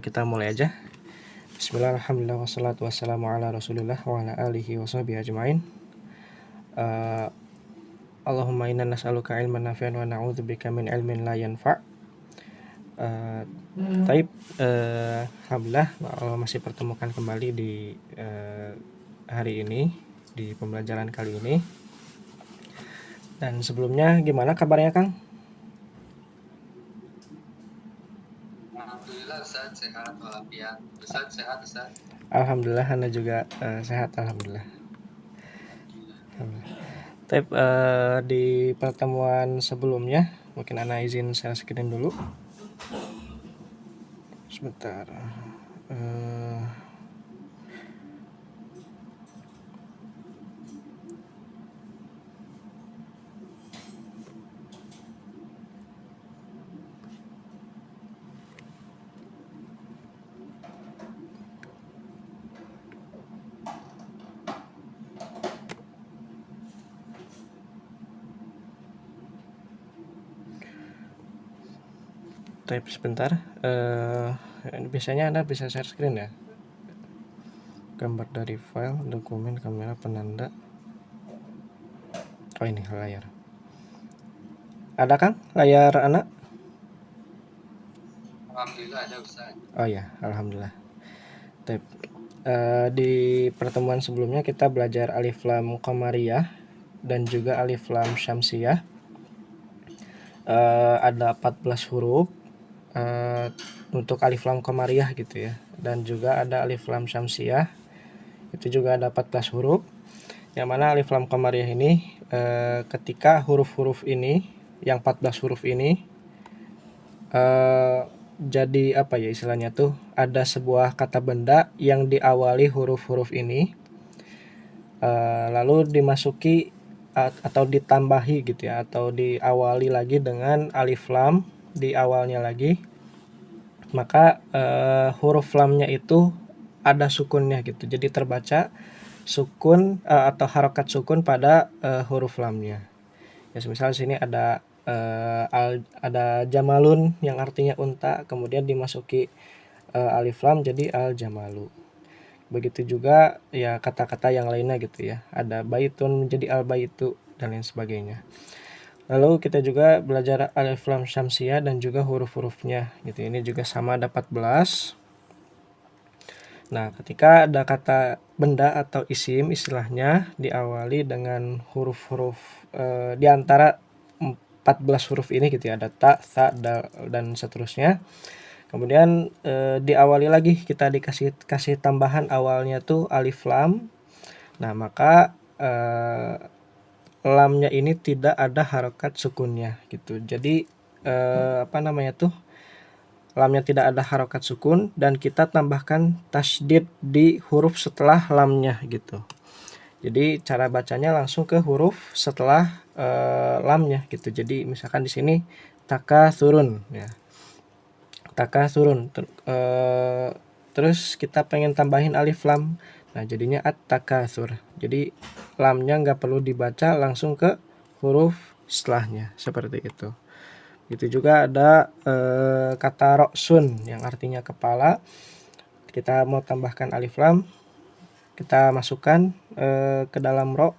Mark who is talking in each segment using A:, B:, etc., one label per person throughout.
A: Kita mulai aja. Bismillah, alhamdulillah, wassalatu wassalamu ala rasulillah wa ala alihi wa sahbihi ajma'in. Allahumma inna nas'aluka ilman nafi'an wa na'udzubika min ilmin la yanfa'. Alhamdulillah Allah masih pertemukan kembali di hari ini, di pembelajaran kali ini. Dan sebelumnya gimana kabarnya, Kang?
B: Alhamdulillah Ustaz, sehat walafiat. Ustaz sehat Ustaz?
A: Alhamdulillah, Anda juga sehat, alhamdulillah. Di pertemuan sebelumnya mungkin Ana izin share screen dulu sebentar. Sebentar. Biasanya Anda bisa share screen ya, gambar dari file, dokumen, kamera, penanda. Oh, ini layar. Ada, Kang, layar anak?
B: Alhamdulillah ada Ustaz.
A: Oh ya, alhamdulillah. Di pertemuan sebelumnya kita belajar alif lam qamariyah dan juga alif lam syamsiyah. Ada 14 huruf untuk alif lam qamariyah gitu ya, dan juga ada alif lam syamsiyah, itu juga ada 14 huruf. Yang mana alif lam qamariyah ini ketika huruf-huruf ini, yang 14 huruf ini jadi apa ya istilahnya tuh, ada sebuah kata benda yang diawali huruf-huruf ini lalu dimasuki atau ditambahi gitu ya, atau diawali lagi dengan alif lam di awalnya lagi, maka huruf lamnya itu ada sukunnya gitu. Jadi terbaca sukun atau harokat sukun pada huruf lamnya. Ya, misal sini ada jamalun yang artinya unta, kemudian dimasuki alif lam jadi al jamalu. Begitu juga ya kata-kata yang lainnya gitu ya. Ada baitun menjadi al baitu dan lain sebagainya. Lalu kita juga belajar alif lam syamsiyah dan juga huruf-hurufnya gitu. Ini juga sama ada 14. Nah, ketika ada kata benda atau isim istilahnya diawali dengan huruf-huruf di antara 14 huruf ini gitu ya, ada ta, tha, dal, dan seterusnya. Kemudian diawali lagi, kita dikasih tambahan awalnya tuh alif lam. Nah, maka lamnya ini tidak ada harokat sukunnya gitu. Jadi lamnya tidak ada harokat sukun dan kita tambahkan tasydid di huruf setelah lamnya gitu. Jadi cara bacanya langsung ke huruf setelah lamnya gitu. Jadi misalkan di sini takasurun ya. Takasurun. Terus kita pengen tambahin alif lam. Nah, jadinya at-takasur. Jadi lamnya nggak perlu dibaca, langsung ke huruf setelahnya seperti itu. Itu juga ada kata roksun yang artinya kepala. Kita mau tambahkan alif lam, kita masukkan ke dalam ro,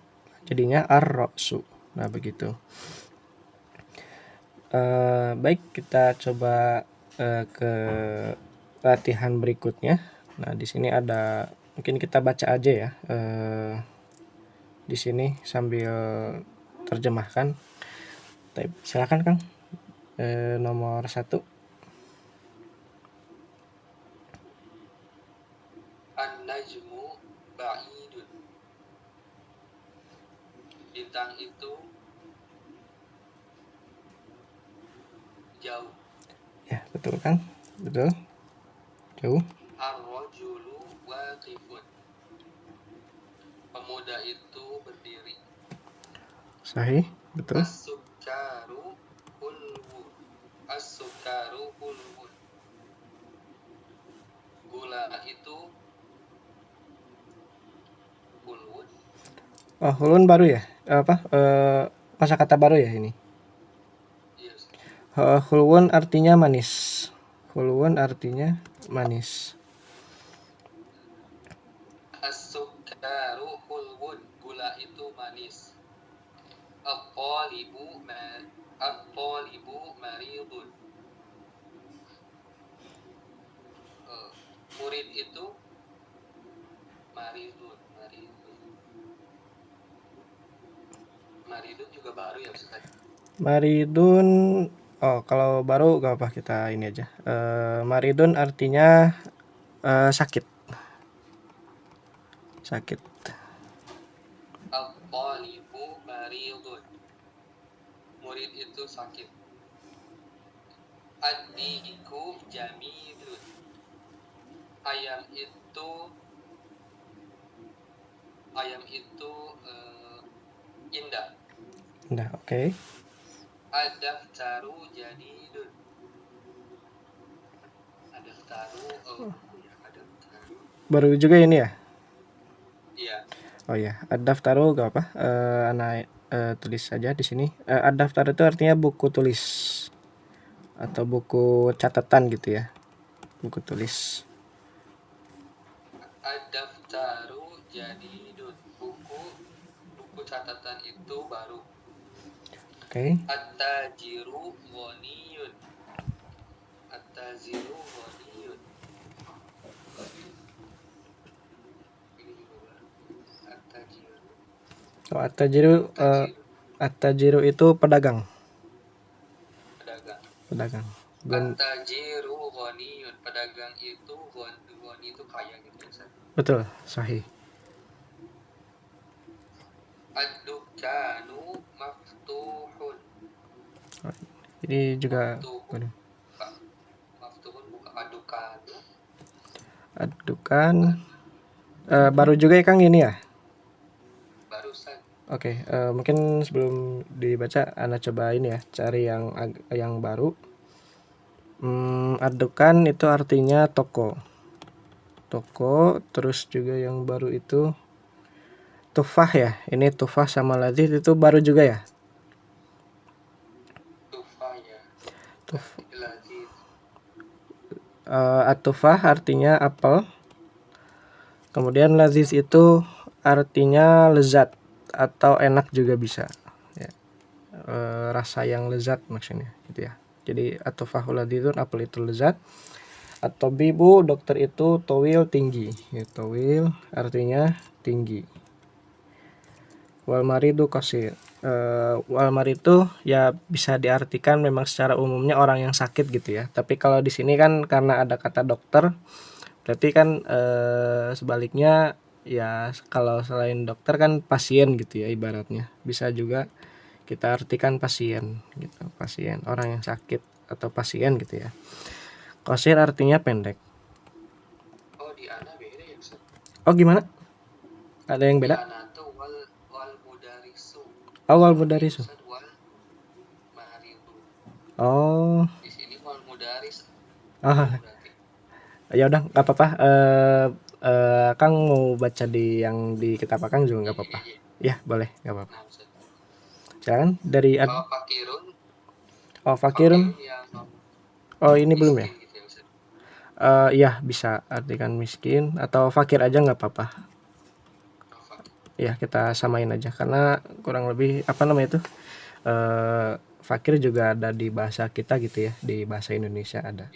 A: jadinya ar-roksu. Nah, begitu. Baik, kita coba ke latihan berikutnya. Nah, di sini ada, mungkin kita baca aja ya. Di sini sambil terjemahkan. Silakan, Kang. Nomor 1.
B: An-najmu ba'idun. Bintang itu jauh.
A: Ya, betul kan? Betul. Jauh.
B: Ar-rajulu waqifun. Pemuda itu berdiri.
A: Sahih, betul.
B: As-sukaru hulwun. As-sukaru hulwun. Gula itu hulwun.
A: Oh, hulun baru ya? Kosakata baru ya ini?
B: Yes.
A: Hulwun artinya manis. Hulwun artinya manis.
B: As-sukaru hulwun, gula itu manis. At-talibu maridun. Murid itu maridun. Maridun juga baru ya Ustaz?
A: Maridun, kalau baru gak apa, kita ini aja. Maridun artinya sakit.
B: At-talibu maridun. Murid itu sakit. Ad-diku jamidun. Ayam itu indah.
A: Nah, oke.
B: Ad-daftaru jadidun. Ad-daftaru ad-daftaru.
A: Baru juga ini ya?
B: Iya.
A: Oh ya, ad-daftaru gak apa? Anak tulis saja di sini. Ad-daftar itu artinya buku tulis atau buku catatan gitu ya. Buku tulis.
B: Ad-daftaru jadidun. Buku catatan itu baru.
A: Oke.
B: At-tajiru ghaniyun. At-tajiru ghaniyun. Ini juga baru. At-tajiru.
A: Oh, at-tajiru itu pedagang.
B: At-tajiru ghaniyun. Pedagang itu ghani itu kaya gitu ya Ustaz.
A: Betul, sahih.
B: Ad-dukanu maftuhun.
A: Ini juga
B: Maftuhun buka ad-dukanu.
A: Ad-dukan. Baru juga ya Kang ini ya?
B: Baru Ustaz.
A: Oke, mungkin sebelum dibaca Ana coba ini ya, cari yang baru. Ad-dukan itu artinya toko. Terus juga yang baru itu tufah ya. Ini tufah sama ladhid itu baru juga ya?
B: Tufah ya. Ladhid.
A: At-tufah artinya apel. Kemudian ladhid itu artinya lezat atau enak juga bisa ya. Rasa yang lezat maksudnya gitu ya. Jadi at-tufahul ladhidun, apel itu lezat. At-tabibu, dokter itu towil, tinggi ya, towil artinya tinggi. Wal maridu qasir. Wal maridu ya bisa diartikan memang secara umumnya orang yang sakit gitu ya. Tapi kalau di sini kan karena ada kata dokter, berarti kan sebaliknya ya, kalau selain dokter kan pasien gitu ya ibaratnya. Bisa juga kita artikan pasien gitu, pasien, orang yang sakit atau pasien gitu ya. Qasir artinya pendek.
B: Oh, di Ana beda ya Ustaz?
A: Oh, gimana? Ada yang beda?
B: Di Ana tuh wal mudarisu.
A: Wal mudarisu.
B: Wal maridu.
A: Oh.
B: Di sini wal mudaris.
A: Ya udah, nggak apa-apa. Kang mau baca di yang di kitab Kang juga nggak apa-apa. Ya, boleh, nggak apa-apa. Silakan dari
B: fakirun.
A: Fakirun. Oh, ini belum ya?
B: Gitu ya, Ustaz?
A: Iya, bisa artikan miskin atau fakir aja nggak apa-apa. Ya, kita samain aja karena kurang lebih apa namanya itu, fakir juga ada di bahasa kita gitu ya, di bahasa Indonesia ada.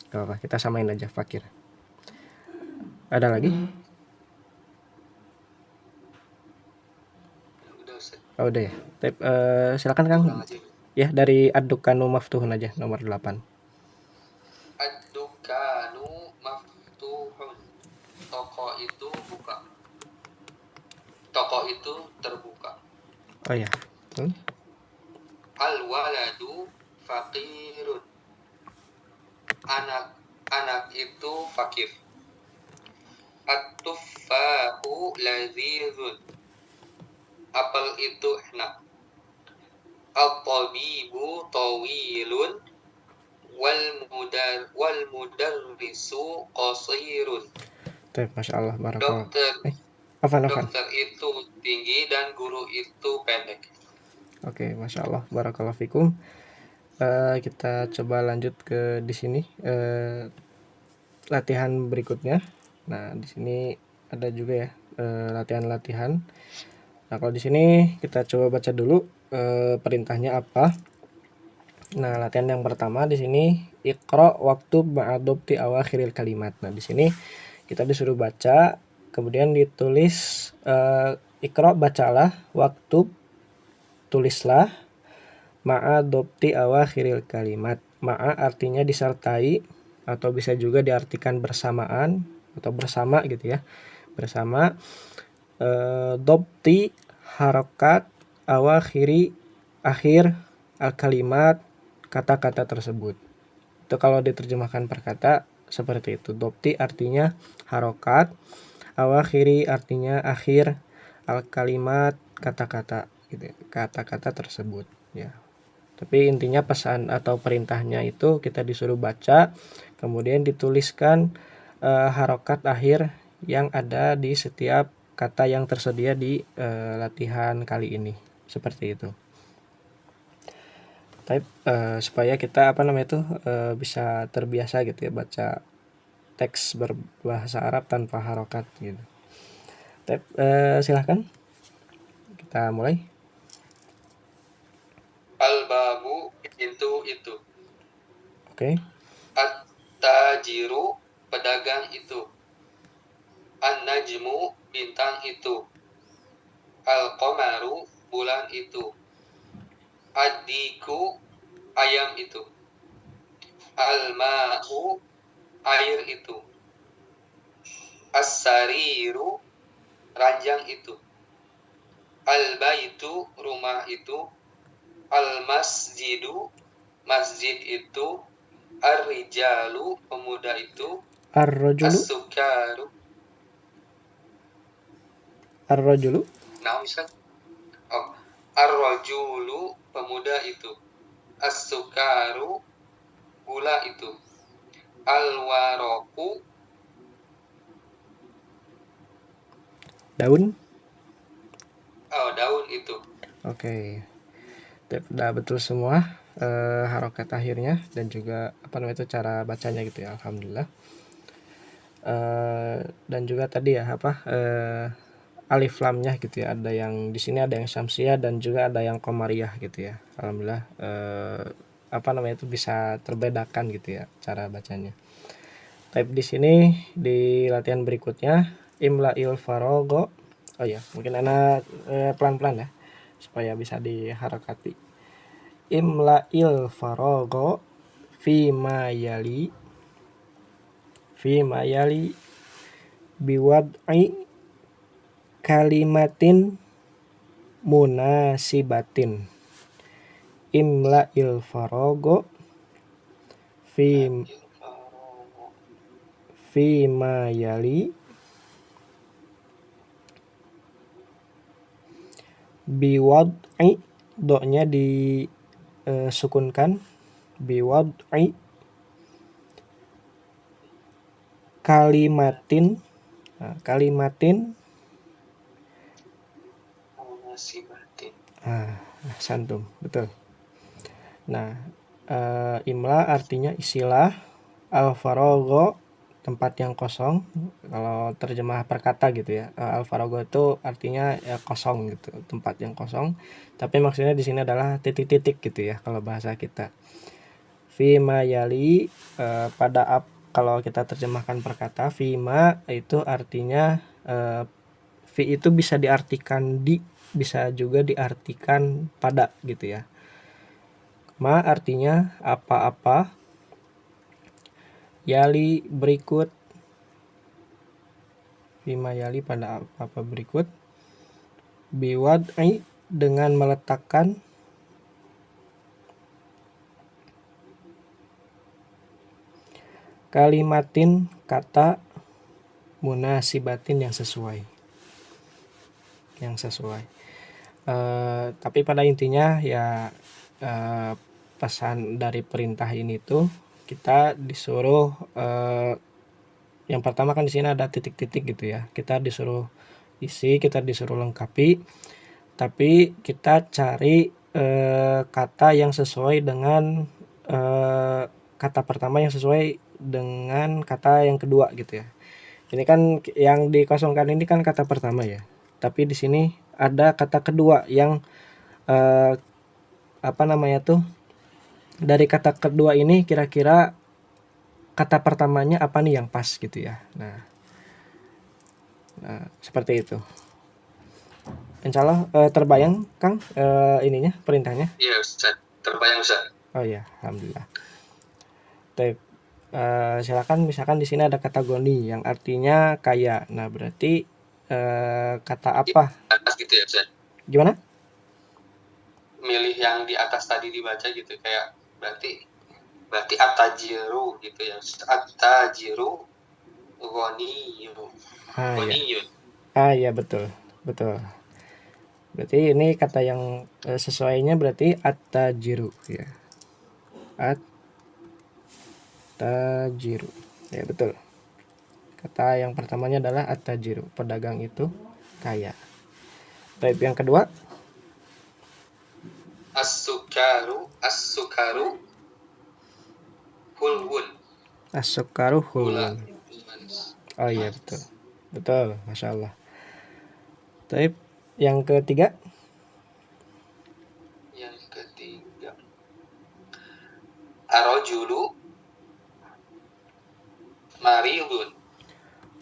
A: Gak apa-apa, kita samain aja fakir. Ada lagi? Udah ya. Silakan Kang. Ya, dari ad-dukanu maftuhun aja, nomor 8.
B: Ad-dukanu maftuhun. Toko itu buka. Toko itu terbuka.
A: Oh ya.
B: Al-waladu faqirun. Anak itu fakir. At-tuffahu ladhizun. Apel itu enak. At-tabibu tawilun. Wal mudarrisu qasirun.
A: Masya Allah, barakallah.
B: Dokter itu tinggi dan guru itu pendek.
A: Oke, Masya Allah, barakallah fikum. kita coba lanjut ke di sini latihan berikutnya. Nah, di sini ada juga ya latihan-latihan. Nah, kalau di sini kita coba baca dulu perintahnya apa. Nah, latihan yang pertama di sini iqra waktu ma'adobti awakhiril kalimat. Nah, di sini kita disuruh baca, kemudian ditulis iqra bacalah, waktu tulislah, ma'adobti awakhiril kalimat. Ma'a artinya disertai atau bisa juga diartikan bersamaan atau bersama gitu ya. Bersama dobti harokat awakhiri akhir al kalimat kata-kata tersebut. Itu kalau diterjemahkan per kata seperti itu. Dobti artinya harokat, awakhiri artinya akhir, al kalimat kata-kata gitu, kata-kata tersebut ya. Tapi intinya pesan atau perintahnya itu kita disuruh baca, kemudian dituliskan harokat akhir yang ada di setiap kata yang tersedia di latihan kali ini. Seperti itu. Tapi supaya kita bisa terbiasa gitu ya baca teks berbahasa Arab tanpa harokat gitu. Tapi silahkan kita mulai.
B: Al-babu pintu itu.
A: Oke.
B: At-tajiru pedagang itu. An-najmu bintang itu. Al-qamaru bulan itu. Ad-diku ayam itu. Al-ma'u air itu. As-sariru ranjang itu. Al-baitu rumah itu. Al-masjidu masjid itu. Ar-rijalu pemuda itu.
A: Ar-rajulu.
B: As-sukaru
A: Ar-rajulu.
B: nah misal ar-rajulu pemuda itu. As-sukaru gula itu. Al-waroku
A: daun.
B: Daun itu.
A: Oke. Udah betul semua harokat akhirnya dan juga cara bacanya gitu ya. Alhamdulillah. Dan juga tadi ya alif lamnya gitu ya, ada yang di sini ada yang syamsiah dan juga ada yang qamariyah gitu ya. Alhamdulillah bisa terbedakan gitu ya cara bacanya. Type di sini di latihan berikutnya imla'il farogo. Oh ya, mungkin anak pelan-pelan ya supaya bisa diharakati. Imla'il farogo fi ma yali biwad'i kalimatin munasibatin. Imla'il farogo fi ma yali biwad'i, do-nya disukunkan, biwad'i kalimatin. Nah, kalimatin santum, betul. Nah, imla artinya isilah, al-faragho tempat yang kosong. Kalau terjemah per kata gitu ya, al-faragho itu artinya ya kosong gitu, tempat yang kosong. Tapi maksudnya di sini adalah titik-titik gitu ya kalau bahasa kita. Fima yali kalau kita terjemahkan per kata, fima itu artinya fi itu bisa diartikan di, bisa juga diartikan pada gitu ya. Ma artinya apa-apa, yali berikut, fima yali pada apa-apa berikut, biwad'i dengan meletakkan, kalimatin kata, munasibatin yang sesuai. Tapi pada intinya ya pesan dari perintah ini tuh kita disuruh yang pertama kan di sini ada titik-titik gitu ya. Kita disuruh isi, kita disuruh lengkapi, tapi kita cari kata yang sesuai dengan kata pertama yang sesuai dengan kata yang kedua gitu ya. Ini kan yang dikosongkan ini kan kata pertama ya. Tapi di sini ada kata kedua yang apa namanya tuh? Dari kata kedua ini kira-kira kata pertamanya apa nih yang pas gitu ya. Nah, seperti itu. Insya Allah terbayang Kang ininya perintahnya.
B: Iya Ustaz, terbayang Ustaz.
A: Oh ya, alhamdulillah. Baik. Silakan misalkan di sini ada kata goni yang artinya kaya. Nah, berarti kata
B: Di
A: apa?
B: atas gitu ya Ustaz.
A: Gimana?
B: Milih yang di atas tadi dibaca gitu, kayak berarti atajiru gitu ya. Atajiru ghaniyun.
A: Ah ya.
B: Ghaniyun.
A: Ah ya, betul. Betul. Berarti ini kata yang sesuainya berarti at-tajiru ya. At-tajiru. Ya, betul. Kata yang pertamanya adalah at-tajiru. Pedagang itu kaya. Baik, yang kedua,
B: As-sukaru hulwun.
A: as-sukaru
B: Gula
A: hulwun.
B: manis.
A: Oh iya, betul. Betul, Masya Allah. Baik, yang ketiga,
B: Yang ketiga, arojulu maridun.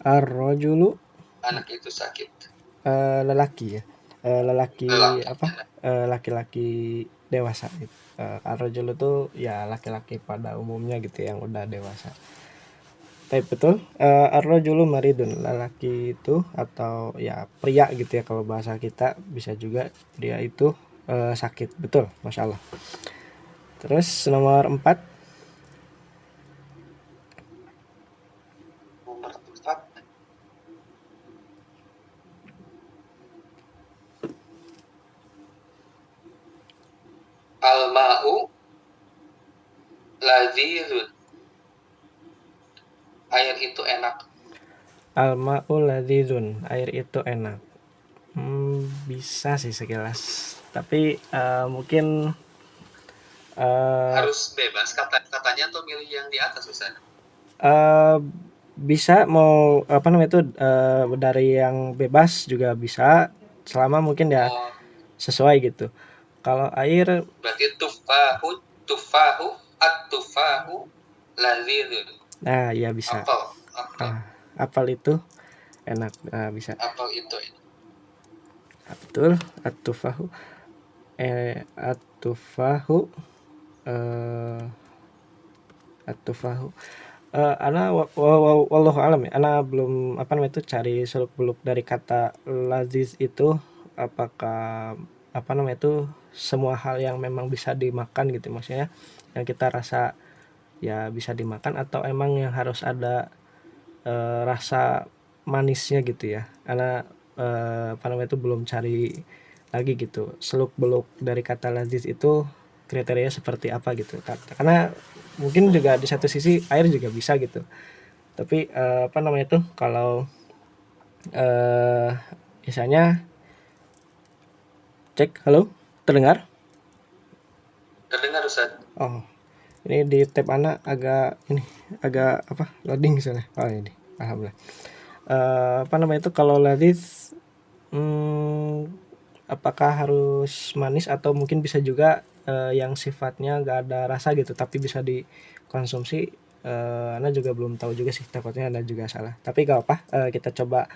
A: ar-rajulu
B: Anak itu sakit.
A: lelaki ya. Lelaki
B: Lelaki.
A: apa? Laki-laki dewasa gitu. Ar-rajulu tuh ya laki-laki pada umumnya gitu yang udah dewasa. Tapi betul, ar-rajulu maridun, lelaki itu atau ya pria gitu ya kalau bahasa kita bisa juga dia itu sakit. Betul, Masya Allah. Terus nomor 4,
B: Nomor 4, al-ma'u ladzizun. Air itu enak.
A: al-ma'u ladzizun, air itu enak. Bisa sih sekilas. Tapi mungkin
B: Harus bebas katanya atau milih yang di atas Ustaz?
A: bisa mau apa namanya itu dari yang bebas juga bisa selama mungkin ya
B: Oh,
A: sesuai gitu. Kalau air,
B: berarti tufahu at-tufahu ladzizun.
A: nah ya bisa.
B: Apel
A: Apel itu enak, nah, bisa.
B: apel itu enak.
A: Betul, atufahu atufahu eh atufahu ana wallahu alam ya. Ana belum apa namanya itu cari seluk beluk dari kata lazis itu apakah apa namanya itu semua hal yang memang bisa dimakan gitu maksudnya yang kita rasa ya bisa dimakan atau emang yang harus ada rasa manisnya gitu ya. Ana apa namanya itu belum cari lagi gitu seluk beluk dari kata lazis itu kriteria seperti apa gitu karena mungkin juga di satu sisi air juga bisa gitu tapi apa namanya itu kalau eh misalnya cek halo terdengar.
B: Terdengar Ustaz?
A: Oh, ini di tab anak agak ini agak apa loading soalnya. Oh ini alhamdulillah. Apa namanya itu kalau lazis apakah harus manis atau mungkin bisa juga yang sifatnya gak ada rasa gitu tapi bisa dikonsumsi. Anda juga belum tahu juga sih takutnya Anda juga salah tapi gak apa kita coba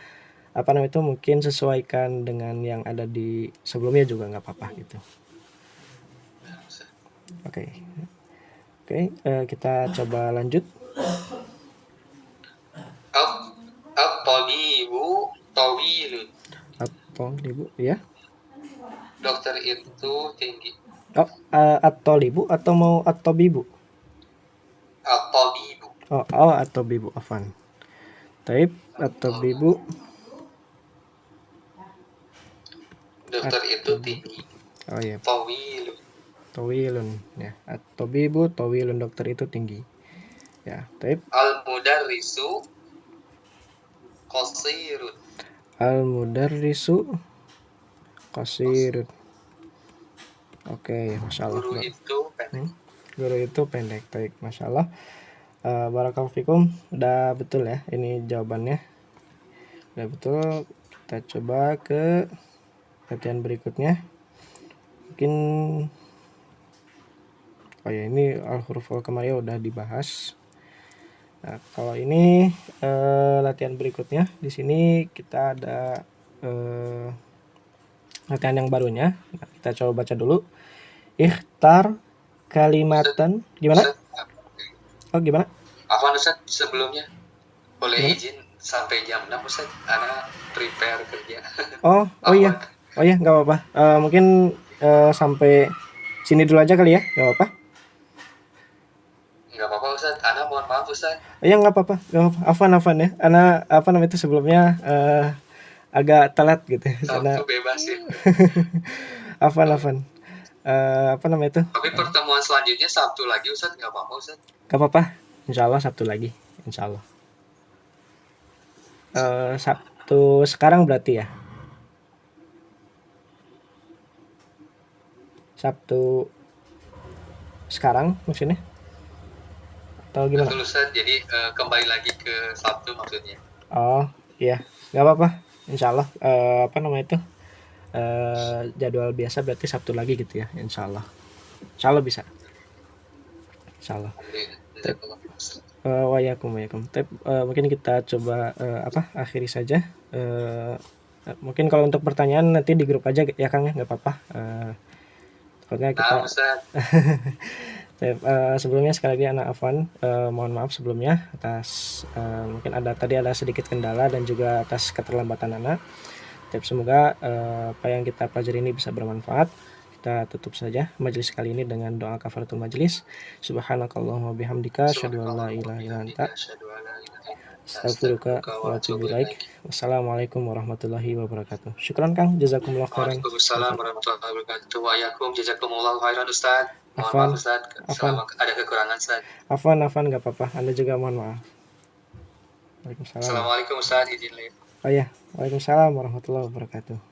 A: apa namanya itu mungkin sesuaikan dengan yang ada di sebelumnya juga nggak apa-apa gitu. Oke. Oke, kita coba lanjut.
B: At-tabibu tawilun.
A: Atau ibu ya.
B: Dokter itu tinggi.
A: Oh, atau ibu atau mau atau bibu.
B: At-tabibu.
A: Oh atau bibu afan. Taib atau bibu.
B: Dokter itu
A: At-tabibu.
B: tinggi.
A: Oh ya,
B: Tawilun.
A: tawilun ya. Atau bibu tawilun dokter itu tinggi. Ya, taib.
B: Al-mudarrisu qasirun.
A: Al mudarrisu qasirun. Oke, Masya Allah.
B: Guru itu pendek.
A: Guru itu pendek. Baik, Masya Allah. Barakallahu fikum. Udah betul ya ini jawabannya. Udah betul. Kita coba ke latihan berikutnya. Mungkin ya ini al-huruf al-qamariyah udah dibahas. Nah, kalau ini latihan berikutnya di sini kita ada latihan yang barunya. Nah, kita coba baca dulu. Ikhtar kalimatan. Gimana?
B: Ustaz,
A: Oh, gimana?
B: Afwan Ustaz, sebelumnya boleh
A: Gimana?
B: izin sampai jam 6 Ustaz, Ana prepare kerja.
A: Oh iya.
B: Afwan.
A: Oh iya, nggak apa-apa. Mungkin sampai sini dulu aja kali ya, nggak apa-apa.
B: Nggak apa-apa Ustaz, Ana mohon maaf Ustaz.
A: Iya, nggak apa-apa, nggak apa-apa. Afan ya. Ana apa namanya itu sebelumnya agak telat gitu karena
B: Sabtu bebas ya.
A: Afan. Apa namanya itu?
B: Tapi pertemuan selanjutnya Sabtu lagi Ustaz, nggak apa-apa Ustaz.
A: Nggak apa-apa. Insya Allah Sabtu lagi. Insya Allah. Sabtu sekarang berarti ya. Sabtu sekarang maksudnya? Atau gimana?
B: Betul Ustaz, jadi kembali lagi ke Sabtu maksudnya.
A: Oh iya, nggak apa-apa. Insya Allah apa namanya itu jadwal biasa berarti Sabtu lagi gitu ya. Insya Allah bisa. Insya Allah. Wayakum. Mungkin kita coba akhiri saja. Mungkin kalau untuk pertanyaan nanti di grup aja ya Kang ya, nggak apa-apa. Takutnya kita sebelumnya sekali lagi anak Afwan mohon maaf sebelumnya atas mungkin tadi ada sedikit kendala dan juga atas keterlambatan anak. Semoga apa yang kita pelajari ini bisa bermanfaat. Kita tutup saja majelis kali ini dengan doa kafaratul majelis. Subhanakallahumma bihamdika asyhadu an la ilaha illa anta astaghfiruka wa atubu ilaik. Wassalamualaikum warahmatullahi wabarakatuh. Syukran Kang, jazakumullah khairan.
B: Waalaikumsalam warahmatullahi wabarakatuh. Wa'alaikum jazakumullah khairan Ustaz. Mohon maaf Ustaz, selama ada kekurangan Ustaz.
A: Afwan nggak apa-apa. Anda juga mohon maaf. Waalaikumsalam.
B: Assalamualaikum Ustaz, izin lihat.
A: Oh iya, waalaikumsalam warahmatullahi wabarakatuh.